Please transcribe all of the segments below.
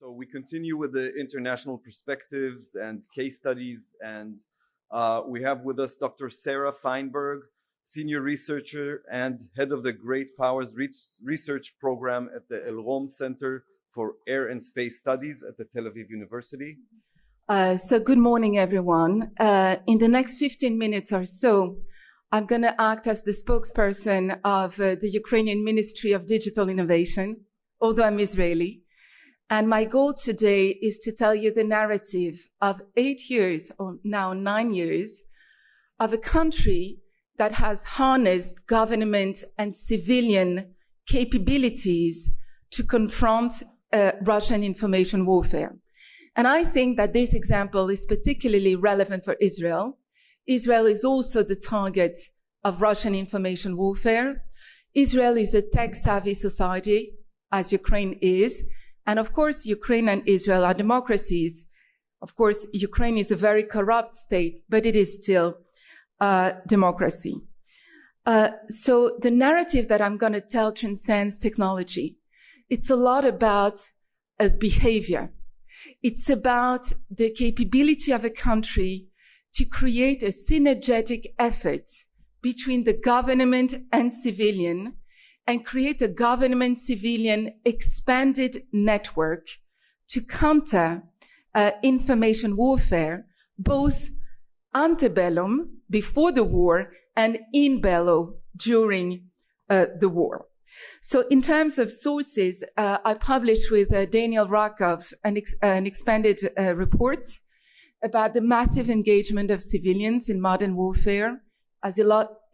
So we continue with the international perspectives and case studies, and we have with us Dr. Sarah Fainberg, senior researcher and head of the Great Powers Research Program at the Elrom Center for Air and Space Studies at the Tel Aviv University. So good morning, everyone. In the next 15 minutes or so, I'm going to act as the spokesperson of the Ukrainian Ministry of Digital Innovation, although I'm Israeli. And my goal today is to tell you the narrative of 8 years, or now 9 years, of a country that has harnessed government and civilian capabilities to confront Russian information warfare. And I think that this example is particularly relevant for Israel. Israel is also the target of Russian information warfare. Israel is a tech-savvy society, as Ukraine is. And of course, Ukraine and Israel are democracies. Of course, Ukraine is a very corrupt state, but it is still a democracy. So the narrative that I'm going to tell transcends technology. It's a lot about behavior. It's about the capability of a country to create a synergetic effort between the government and civilian, and create a government-civilian expanded network to counter information warfare, both antebellum, before the war, and in bello, during the war. So in terms of sources, I published with Daniel Rakov an expanded report about the massive engagement of civilians in modern warfare, as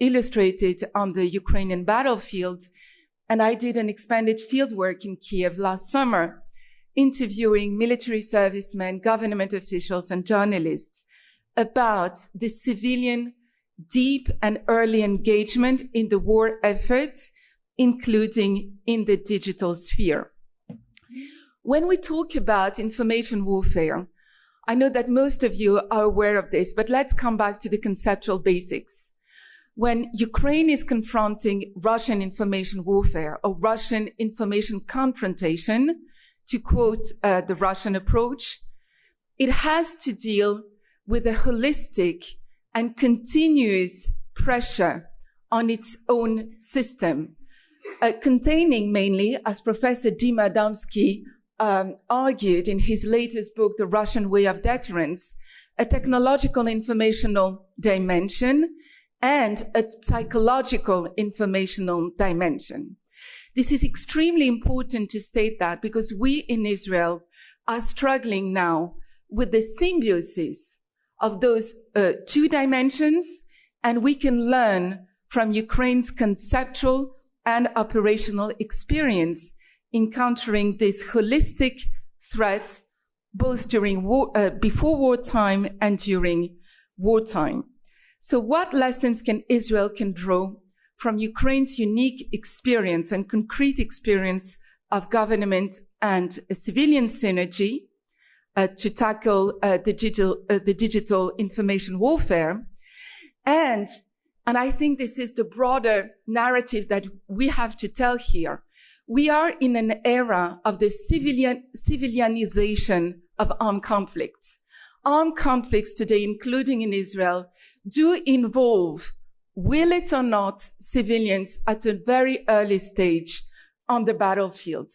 illustrated on the Ukrainian battlefield. And I did an expanded fieldwork in Kiev last summer, interviewing military servicemen, government officials, and journalists about the civilian deep and early engagement in the war effort, including in the digital sphere. When we talk about information warfare, I know that most of you are aware of this, but let's come back to the conceptual basics. When Ukraine is confronting Russian information warfare or Russian information confrontation, to quote the Russian approach, it has to deal with a holistic and continuous pressure on its own system, containing mainly, as Professor Dima Adamski argued in his latest book, The Russian Way of Deterrence, a technological informational dimension and a psychological informational dimension. This is extremely important to state that because we in Israel are struggling now with the symbiosis of those two dimensions, and we can learn from Ukraine's conceptual and operational experience in countering this holistic threat, both during before wartime and during wartime. So what lessons can Israel draw from Ukraine's unique experience and concrete experience of government and civilian synergy to tackle the digital information warfare? And I think this is the broader narrative that we have to tell here. We are in an era of the civilianization of armed conflicts. Armed conflicts today, including in Israel, do involve, will it or not, civilians at a very early stage on the battlefield.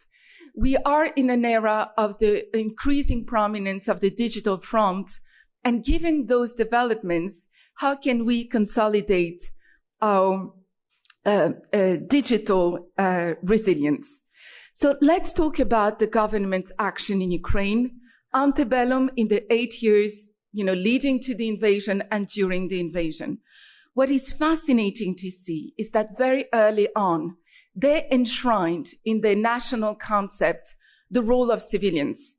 We are in an era of the increasing prominence of the digital front, and given those developments, how can we consolidate our digital resilience? So let's talk about the government's action in Ukraine, antebellum in the 8 years, leading to the invasion and during the invasion. What is fascinating to see is that very early on, they enshrined in their national concept the role of civilians,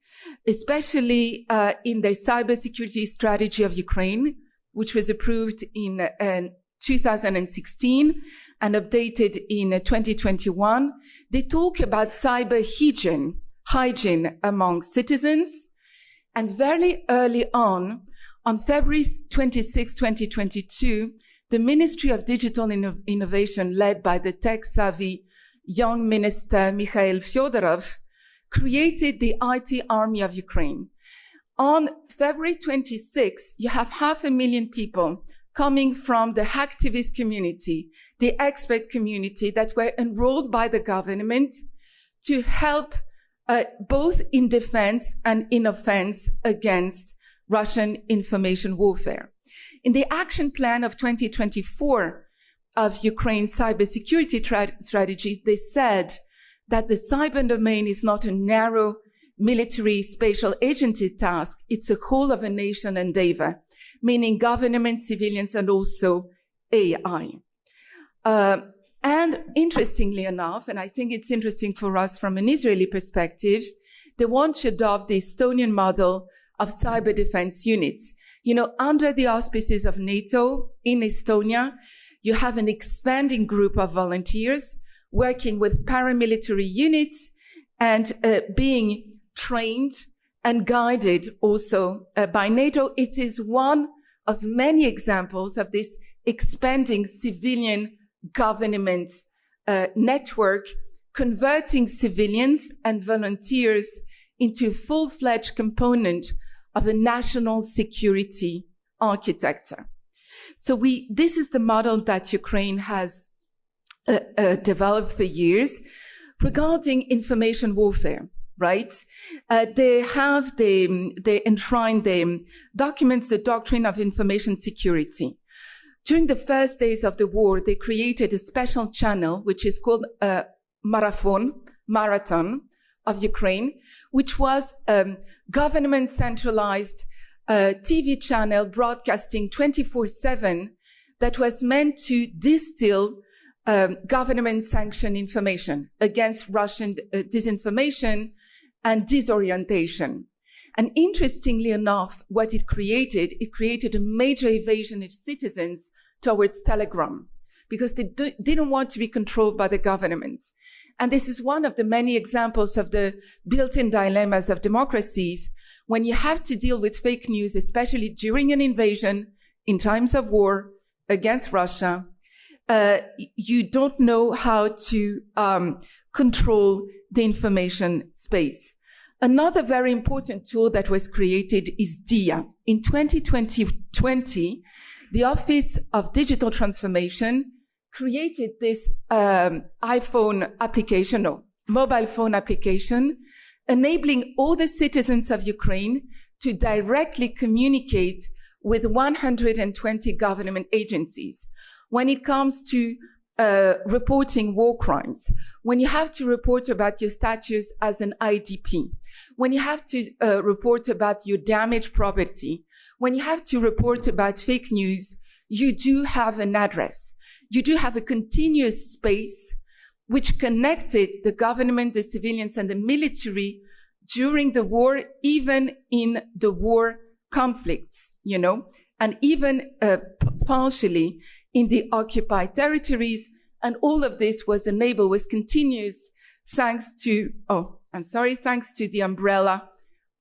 especially in their cybersecurity strategy of Ukraine, which was approved in 2016 and updated in 2021. They talk about cyber hygiene among citizens. And very early on February 26, 2022, the Ministry of Digital Innovation, led by the tech-savvy young minister Mikhail Fyodorov, created the IT army of Ukraine. On February 26, you have 500,000 people coming from the hacktivist community, the expert community that were enrolled by the government to help both in defense and in offense against Russian information warfare. In the action plan of 2024 of Ukraine's cybersecurity strategy, they said that the cyber domain is not a narrow military spatial agency task, it's a whole of a nation endeavor, meaning government, civilians, and also AI. And interestingly enough, and I think it's interesting for us from an Israeli perspective, they want to adopt the Estonian model of cyber defense units. You know, under the auspices of NATO in Estonia, you have an expanding group of volunteers working with paramilitary units and being trained and guided also by NATO. It is one of many examples of this expanding civilian government network, converting civilians and volunteers into a full-fledged component of a national security architecture. So this is the model that Ukraine has developed for years regarding information warfare, right? They enshrine the documents, the doctrine of information security. During the first days of the war, they created a special channel, which is called Marathon of Ukraine, which was government centralized TV channel broadcasting 24/7 that was meant to distill government sanctioned information against Russian disinformation and disorientation. And interestingly enough, what it created a major evasion of citizens towards Telegram because they didn't want to be controlled by the government. And this is one of the many examples of the built-in dilemmas of democracies when you have to deal with fake news, especially during an invasion in times of war against Russia. You don't know how to control the information space. Another very important tool that was created is DIA. In 2020, the Office of Digital Transformation created this iPhone application or mobile phone application, enabling all the citizens of Ukraine to directly communicate with 120 government agencies. When it comes to reporting war crimes, when you have to report about your status as an IDP, when you have to report about your damaged property, when you have to report about fake news, you do have an address. You do have a continuous space which connected the government, the civilians, and the military during the war, even in the war conflicts, you know, and even partially in the occupied territories. And all of this was enabled, was continuous, thanks to the umbrella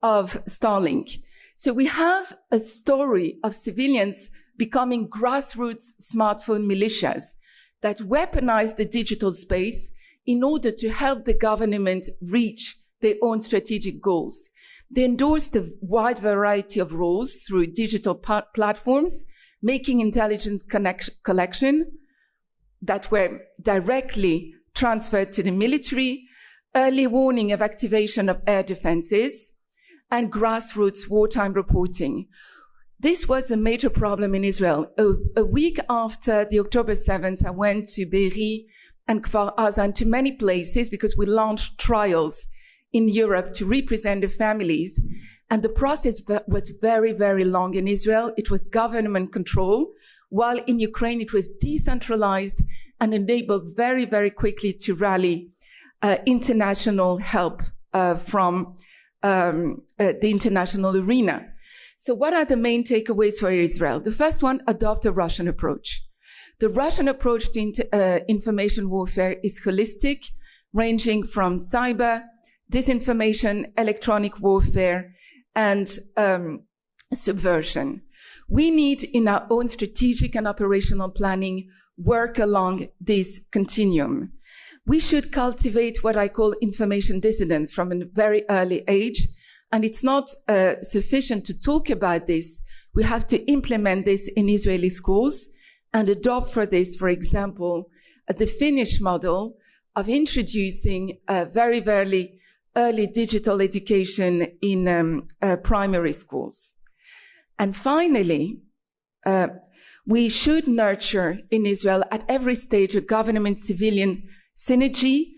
of Starlink. So we have a story of civilians becoming grassroots smartphone militias that weaponize the digital space in order to help the government reach their own strategic goals. They endorsed a wide variety of roles through digital platforms, making intelligence collection that were directly transferred to the military, early warning of activation of air defenses, and grassroots wartime reporting. This was a major problem in Israel. A week after the October 7th, I went to Be'eri and Kfar Aza and to many places because we launched trials in Europe to represent the families. And the process was very, very long in Israel. It was government control, while in Ukraine it was decentralized and enabled very, very quickly to rally international help from the international arena. So what are the main takeaways for Israel? The first one, adopt a Russian approach. The Russian approach to information warfare is holistic, ranging from cyber, disinformation, electronic warfare, and subversion. We need, in our own strategic and operational planning, work along this continuum. We should cultivate what I call information dissidence from a very early age. And it's not sufficient to talk about this. We have to implement this in Israeli schools and adopt for this, for example, the Finnish model of introducing very, very early digital education in primary schools. And finally, we should nurture in Israel at every stage a government-civilian synergy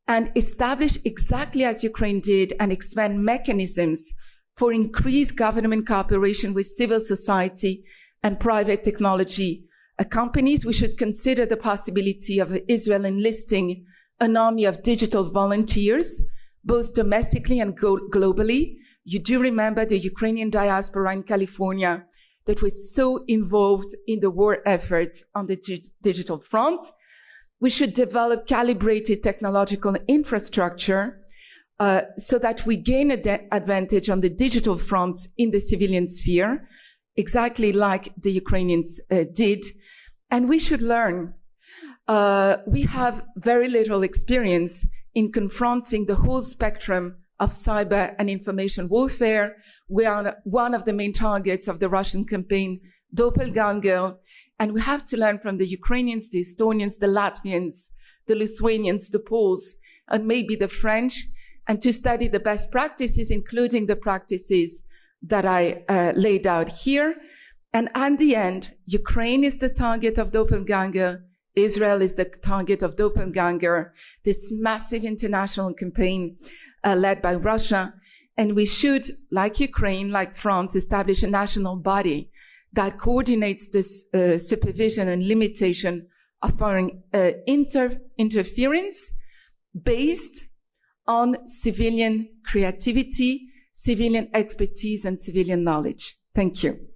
and establish, exactly as Ukraine did, and expand mechanisms for increased government cooperation with civil society and private technology companies. We should consider the possibility of Israel enlisting an army of digital volunteers, both domestically and globally. You do remember the Ukrainian diaspora in California that was so involved in the war effort on the digital front. We should develop calibrated technological infrastructure so that we gain an advantage on the digital front in the civilian sphere, exactly like the Ukrainians did. And we should learn. We have very little experience in confronting the whole spectrum of cyber and information warfare. We are one of the main targets of the Russian campaign, Doppelganger. And we have to learn from the Ukrainians, the Estonians, the Latvians, the Lithuanians, the Poles, and maybe the French, and to study the best practices, including the practices that I laid out here. And at the end, Ukraine is the target of Doppelganger. Israel is the target of Doppelganger, this massive international campaign led by Russia. And we should, like Ukraine, like France, establish a national body that coordinates this supervision and limitation of foreign interference based on civilian creativity, civilian expertise, and civilian knowledge. Thank you.